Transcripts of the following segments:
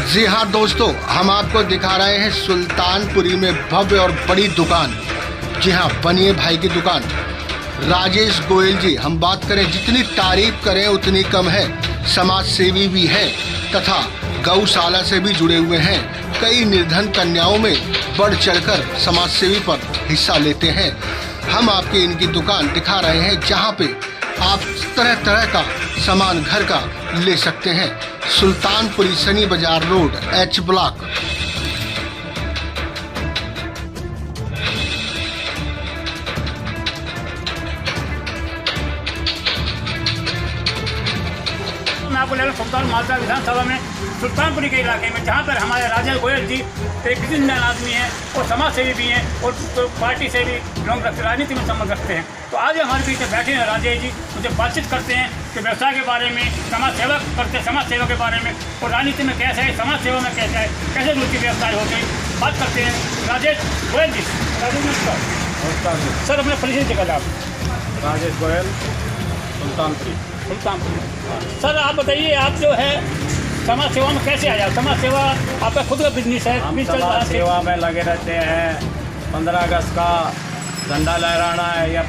जी हाँ दोस्तों, हम आपको दिखा रहे हैं सुल्तानपुरी में भव्य और बड़ी दुकान। जी हाँ, बनिए भाई की दुकान, राजेश गोयल जी। हम बात करें, जितनी तारीफ करें उतनी कम है। समाज सेवी भी हैं तथा गौशाला से भी जुड़े हुए हैं। कई निर्धन कन्याओं में बढ़ चढ़कर समाज सेवी पर हिस्सा लेते हैं। हम आपकी इनकी दुकान दिखा रहे हैं, जहाँ पे आप तरह तरह का सामान घर का ले सकते हैं। सुल्तानपुरी, शनि बाजार रोड, एच ब्लॉक। मैं आपको ले रहा हूँ सुल्तान मालदा विधानसभा में सुल्तानपुरी के इलाके में, जहाँ पर हमारे राजेश गोयल जी एक बिजनेसमैन आदमी हैं और समाज सेवी भी हैं और तो पार्टी से भी लोग रखते, राजनीति में संबंध रखते हैं। तो आज हमारे बीच में बैठे हैं राजेश जी, मुझे बातचीत करते हैं कि व्यवसाय के बारे में, समाज सेवा करते हैं, समाज सेवा के बारे में, और राजनीति में कैसे है, समाज सेवा में कैसे है, कैसे रुचि व्यवसाय हो गई, बात करते हैं। राजेश गोयल जी, नमस्कार सर अपने परिचय दिखा आप। राजेश गोयल, सुल्तानपुरी। सर आप बताइए, आप जो है समाज सेवा में कैसे आया? समाज सेवा आपका खुद का बिजनेस है? हम समाज सेवा में लगे रहते हैं। 15 अगस्त का झंडा लहराना है या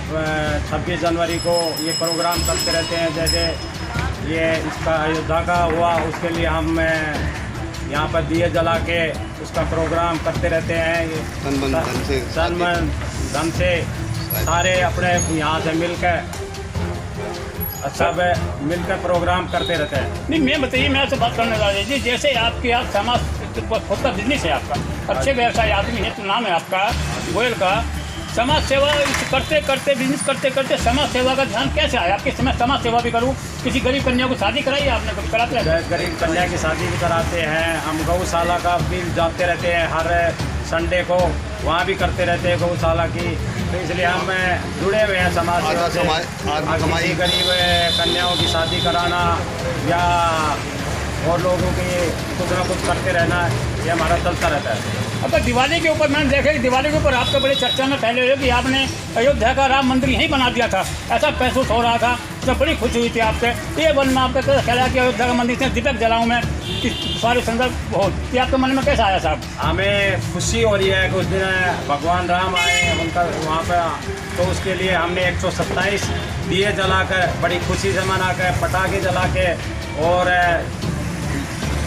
26 जनवरी को ये प्रोग्राम करते रहते हैं। जैसे ये इसका अयोध्या का हुआ, उसके लिए हम यहाँ पर दिए जला के उसका प्रोग्राम करते रहते हैं। तन मन धन से सारे अपने यहाँ से मिलकर सब मिलकर प्रोग्राम करते रहते हैं। नहीं, मैं बताइए, मैं आपसे बात करने वाले जी, जैसे आपके आप समाज खुद का बिजनेस है आपका, अच्छे व्यवसाय आदमी है, तो नाम है आपका गोयल का। समाज सेवा करते करते, बिजनेस करते करते समाज सेवा का ध्यान कैसे आया आपके? समय समाज सेवा भी करूँ, किसी गरीब कन्या को शादी कराई आपने, कभी कराते हैं? गरीब कन्या की शादी भी कराते हैं। हम गौशाला का भी जाते रहते हैं, हर संडे को वहाँ भी करते रहते हैं गौशाला की। तो इसलिए हम जुड़े हुए हैं समाज सेवा से। किसी गरीब कन्याओं की शादी कराना या और लोगों की कुछ ना कुछ करते रहना, ये हमारा चलता रहता है। अब दिवाली के ऊपर मैंने देखा कि दिवाली के ऊपर आपका बड़े चर्चा में पहले हुए कि आपने अयोध्या का राम मंदिर यहीं बना दिया था, ऐसा महसूस हो रहा था, तो बड़ी खुशी हुई थी आपसे। ये मन में आपका ख्याल है कि अयोध्या का मंदिर से दीपक जलाऊँ मैं, सारे संदर्भ बहुत, ये आपके मन में कैसा आया साहब? हमें खुशी हो रही है कि उस दिन भगवान राम आए उनका वहाँ पर, तो उसके लिए हमने 127 दिए जला कर बड़ी खुशी से मना कर, पटाखे जला के और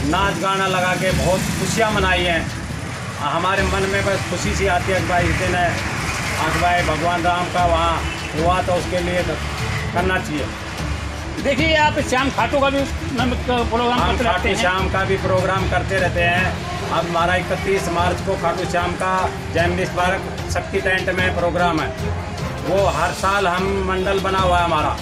नाच गाना लगा के बहुत खुशियाँ मनाई हैं। हमारे मन में बस खुशी सी आती है कि भाई इस दिन भाई भगवान राम का वहाँ हुआ, तो उसके लिए तो करना चाहिए। देखिए, आप श्याम खाटू का भी प्रोग्राम करते रहते हैं। श्याम का भी प्रोग्राम करते रहते हैं। अब हमारा 31 मार्च को खाटू श्याम का जैमिनी पार्क शक्ति टेंट में प्रोग्राम है। वो हर साल हम मंडल बना हुआ है हमारा।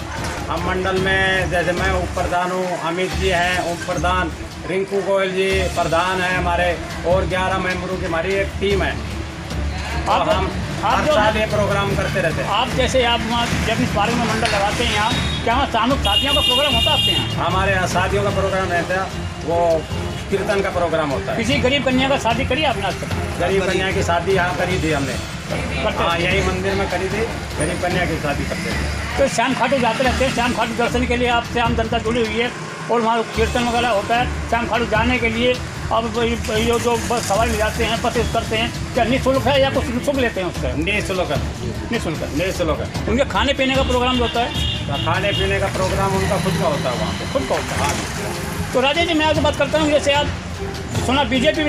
हम मंडल में, जैसे मैं उप प्रधान हूँ, अमित जी हैं उप प्रधान, रिंकू गोयल जी प्रधान हैं हमारे, और 11 मेंबरों की हमारी एक टीम है। आप हम हर साल ये प्रोग्राम करते रहते हैं। आप जैसे आप वहाँ जब इस पार्क में मंडल लगाते हैं, यहाँ क्या वहाँ सामूहिक शादियों का प्रोग्राम होता है आपके यहाँ? हमारे यहाँ शादियों का प्रोग्राम रहता है, वो कीर्तन का प्रोग्राम होता है। किसी गरीब कन्या का शादी करी आपने आज तक? गरीब कन्या की शादी यहाँ करी थी हमने, हाँ यही मंदिर में करी थी। गरीब कन्या की शादी करते थे। तो श्याम खाटू जाते रहते हैं, श्याम खाटू दर्शन के लिए आप श्याम जनता जुड़ी हुई है, और वहाँ कीर्तन वगैरह होता है। श्याम खाटू जाने के लिए अब ये जो बस सवारी जाते हैं, बस करते हैं, क्या निःशुल्क है या कुछ शुल्क लेते हैं उसका? निःशुल्क निःशुल्क है। उनके खाने पीने का प्रोग्राम जो होता है? खाने पीने का प्रोग्राम उनका खुद का होता है, वहाँ पे खुद का होता है। तो राजेश जी, मैं आपसे बात करता हूँ, जैसे आप सुना बीजेपी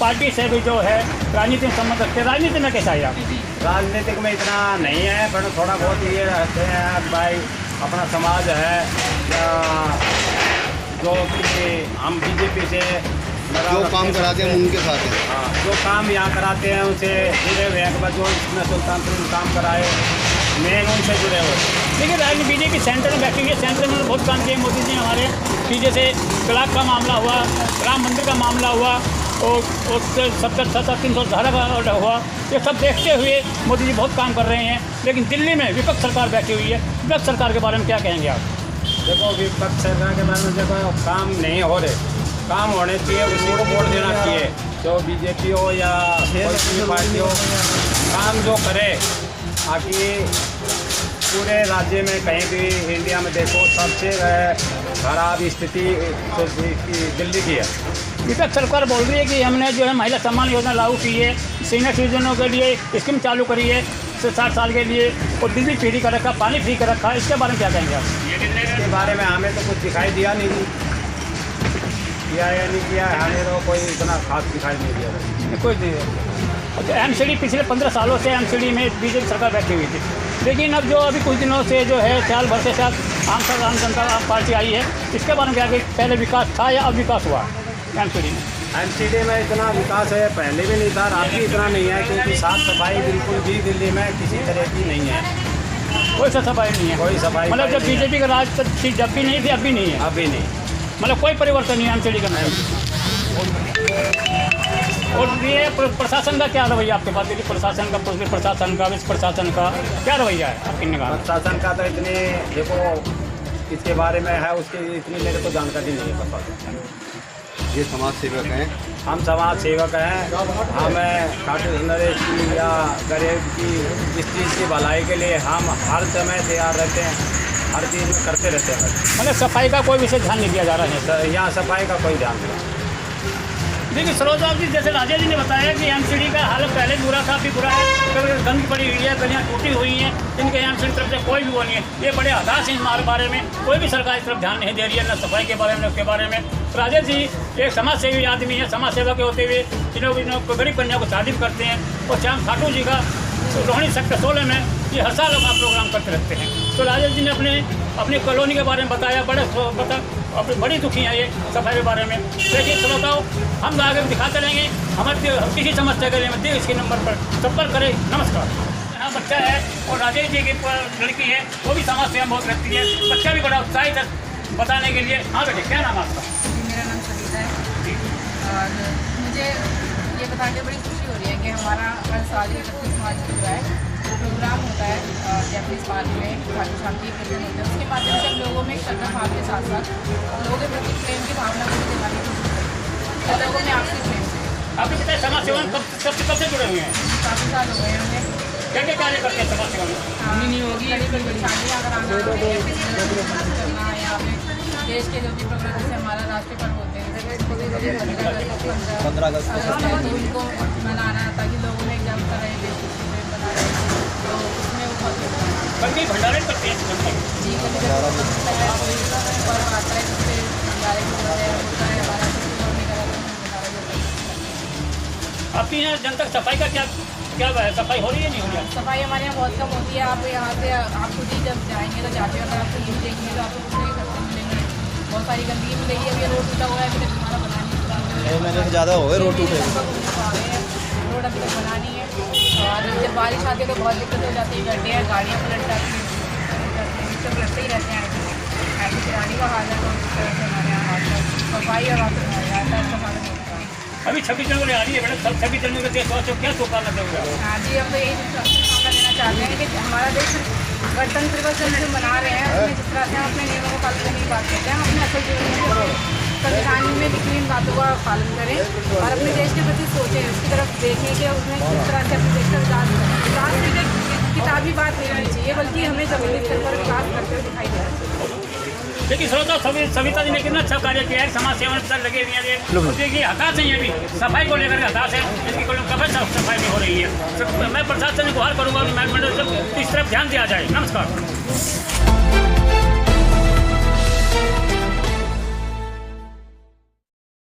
पार्टी से भी जो है राजनीति में संबंध रखते हैं, राजनीति में कैसा है आप? राजनीतिक में इतना नहीं है, पर थोड़ा बहुत ये रहते हैं भाई, अपना समाज है या जो कि हम बीजेपी से जो काम कराते हैं उनके साथ है। हाँ, जो काम यहाँ कराते हैं उनसे जुड़े हुए हैं। जो इसमें सुल्तानपुर में काम कराए, मेन उनसे जुड़े हुए। देखिए, बीजेपी सेंटर में बैठी हुई है, सेंटर में बहुत काम किए मोदी जी हमारे, कि जैसे तलाक का मामला हुआ, राम मंदिर का मामला हुआ, और 70-300 धारा का ऑर्डर हुआ, ये सब देखते हुए मोदी जी बहुत काम कर रहे हैं। लेकिन दिल्ली में विपक्ष सरकार बैठी हुई है, विपक्ष सरकार के बारे में क्या कहेंगे आप? देखो, विपक्ष सरकार के बारे में देखो, काम नहीं हो रहे, काम होने चाहिए, उसी को वोट देना चाहिए। जो बीजेपी हो या कोई पार्टी हो, काम जो करे, ताकि पूरे राज्य में कहीं भी इंडिया में देखो सबसे खराब स्थिति तो दिल्ली की है। विपक्ष सरकार बोल रही है कि हमने जो है महिला सम्मान योजना लागू की है, सीनियर सिटीजनों के लिए स्कीम चालू करी है 60 साल के लिए, और बिजली फ्री कर रखा, पानी फ्री कर रखा। इसके बारे में क्या कहेंगे आप? इसके बारे में हमें तो कुछ दिखाई दिया नहीं, किया या नहीं किया, हमें तो कोई इतना खास दिखाई नहीं दिया। कोई नहीं। एमसीडी पिछले 15 सालों से एमसीडी में बीजेपी सरकार बैठी हुई थी, लेकिन अब जो अभी कुछ दिनों से जो है साल भर से शायद आम जनता पार्टी आई है, इसके बारे में क्या कि पहले विकास था या अब विकास हुआ एमसीडी में? एमसीडी में इतना विकास है, पहले भी नहीं था, अब भी इतना नहीं है, क्योंकि साफ सफाई बिल्कुल भी दिल्ली में किसी तरह की नहीं है। कोई सफाई नहीं है, कोई सफाई मतलब जब बीजेपी का राज थी जब भी नहीं थी, अब भी नहीं है, अभी नहीं, मतलब कोई परिवर्तन नहीं है एमसीडी का नाम। और ये प्रशासन का क्या रवैया आपके पास? दिल्ली प्रशासन का, पुलिस प्रशासन का, विश्व प्रशासन का क्या रवैया है आपकी निगाह में? प्रशासन का तो इतने देखो इसके बारे में है, उसकी इतनी मेरे को जानकारी नहीं है प्रशासन। ये समाज सेवक हैं, हम समाज सेवक हैं, हमें खाटू नरेश की या गरीब की इस चीज़ की भलाई के लिए हम हर समय तैयार रहते हैं, हर चीज़ में करते रहते हैं। मतलब सफाई का कोई विशेष ध्यान नहीं दिया जा रहा है यहाँ सफाई का कोई ध्यान नहीं। देखिए सरोजा जी, जैसे राजेश जी ने बताया कि एमसीडी का हालत पहले बुरा था, अभी बुरा है, गंद पड़ी हुई है, गलियाँ टूटी हुई हैं, इनके एमसीडी तरफ से कोई भी वो नहीं है। ये बड़े हताश हैं इस बारे में, कोई भी सरकार इस तरफ ध्यान नहीं दे रही है, न सफाई के बारे में न उसके बारे में। राजेश जी एक समाज सेवी आदमी है, समाज सेवा के होते हुए जिन्होंने गरीब कन्या को शादी करते हैं, और श्याम खाटू जी का रोहिणी सेक्टर 16 में ये हर साल अपना प्रोग्राम करते रहते हैं। तो राजेश जी ने अपनी कॉलोनी के बारे में बताया, बड़ी दुखी है ये सफाई के बारे में। देखिए श्रोताओं, हम आगे दिखाते रहेंगे, हमारे किसी समस्या के लिए मध्य इसके नंबर पर संपर्क करें। नमस्कार। यहाँ बच्चा है और राजेश जी की लड़की है, वो भी समाज सेवा बहुत रखती है, बच्चा भी बड़ा उत्साहित है बताने के लिए। हाँ बेटे, क्या नाम आपका? मेरा नाम सविता है और मुझे ये बता के बड़ी खुशी हो रही है कि हमारा हर साल 31 मार्च को जो है प्रोग्राम होता है जैपनीज पार्क में, खाटू श्याम की कीर्तन होते हैं, उसके माध्यम से हम लोगों में श्रद्धा भाव के साथ साथ लोगों के प्रति प्रेम की भावना को भी दिखाने की कोशिश करते हैं, लोगों में आपसी प्रेम से। आपके पिता समाज सेवा में कब से जुड़े हुए हैं? काफ़ी साल हो गए हैं उन्हें। क्या क्या कार्य करते हैं समाज सेवा में? नहीं होगी शादी अगर आना करना या फिर देश के जो भी प्रोग्राम, जैसे हमारा राष्ट्रीय पर्व होते हैं 15 अगस्त को उनको मनाना, ताकि लोगों में जागरूकता रहे, देश की चीज़ें बना रहे, तो उसमें वो बहुत कभी भंडारे करते हैं? जी कभी कोई पर्व आता है जिससे भंडारे होता है हमारा आपकी यहाँ जन तक सफाई का क्या सफाई हो रही है, नहीं हो रही है? सफाई हमारे यहाँ बहुत कम होती है। आप यहाँ से आप खुद ही जब जाएंगे तो जाते वक्त आपको ये देखेंगे तो आपको कुछ नहीं करते मिलेंगे, बहुत सारी गंदगी मिलेगी। अभी रोड टूटा हुआ है, अभी तक हमारा बना नहीं, महीने से ज़्यादा हो गए रोड टूटे, रोड अभी तक बना नहीं है। और जब बारिश आती है तो बहुत दिक्कत हो जाती है, गड्ढे हैं, गाड़ियाँ पलट जाती हैं, सब लगते ही रहते हैं। ऐसी पुरानी का हाल है, तो हमारे यहाँ हाल सफाई और सफाई अभी 26 जनवरी आ रही है मैडम, 26 जनवरी का देश क्या शुभकामना देंगे? हाँ जी, हम तो यही शुभकामना देना चाहते हैं कि हमारा देश गणतंत्र दिवस जब हम मना रहे हैं, उसमें जिस तरह से हम अपने नियमों को पालन करने की बात करते हैं, हम अपने असल जीवन में संविधान में लिखी इन बातों का पालन करें और अपने देश के प्रति सोचें, उसकी तरफ देखें कि उसमें किस तरह से अपने देश का विकास सिर्फ किताबी बात नहीं होनी चाहिए, बल्कि हमें जमीनी स्तर पर विकास करते हुए दिखाई देना चाहिए। देखिए श्रोता, सविता जी ने कितना अच्छा कार्य किया है, समाज सेवा में लगे हुए हैं। देखिए हताश है, ये भी सफाई को लेकर हताश है, इनकी कोई कभी सफाई नहीं हो रही है। मैं प्रशासन से गुहार करूँगा, मैं इस तरफ ध्यान दिया जाए। नमस्कार।